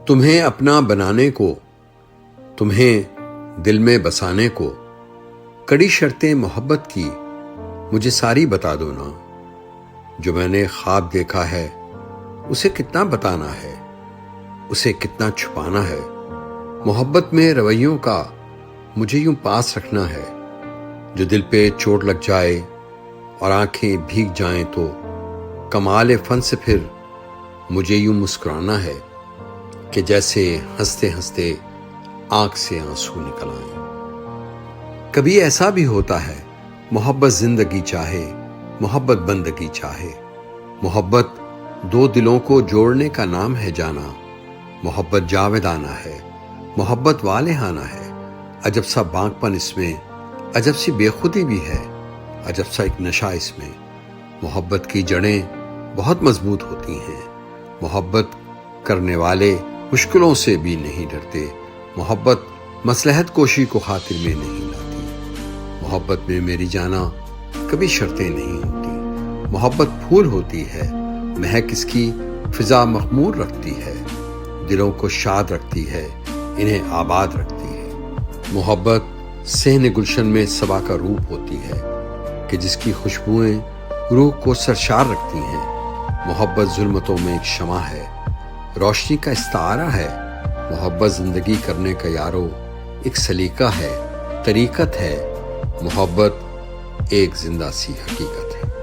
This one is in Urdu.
تمہیں اپنا بنانے کو، تمہیں دل میں بسانے کو، کڑی شرطیں محبت کی مجھے ساری بتا دو نا۔ جو میں نے خواب دیکھا ہے اسے کتنا بتانا ہے، اسے کتنا چھپانا ہے۔ محبت میں رویوں کا مجھے یوں پاس رکھنا ہے، جو دل پہ چوٹ لگ جائے اور آنکھیں بھیگ جائیں تو کمال فن سے پھر مجھے یوں مسکرانا ہے کہ جیسے ہنستے ہنستے آنکھ سے آنسو نکل آئیں۔ کبھی ایسا بھی ہوتا ہے محبت زندگی چاہے، محبت بندگی چاہے۔ محبت دو دلوں کو جوڑنے کا نام ہے جانا، محبت جاویدانہ ہے، محبت والہانہ ہے۔ عجب سا بانک پن اس میں، عجب سی بے خودی بھی ہے، عجب سا ایک نشہ اس میں۔ محبت کی جڑیں بہت مضبوط ہوتی ہیں، محبت کرنے والے مشکلوں سے بھی نہیں ڈرتے، محبت مصلحت کوشی کو خاطر میں نہیں لاتی۔ محبت میں میری جانا کبھی شرطیں نہیں ہوتی، محبت پھول ہوتی ہے، مہک اس کی فضا مخمور رکھتی ہے، دلوں کو شاد رکھتی ہے، انہیں آباد رکھتی ہے۔ محبت صحن گلشن میں صبا کا روپ ہوتی ہے کہ جس کی خوشبوئیں روح کو سرشار رکھتی ہیں۔ محبت ظلمتوں میں ایک شمع ہے، روشنی کا استعارہ ہے۔ محبت زندگی کرنے کا یارو ایک سلیقہ ہے، طریقت ہے۔ محبت ایک زندہ سی حقیقت ہے۔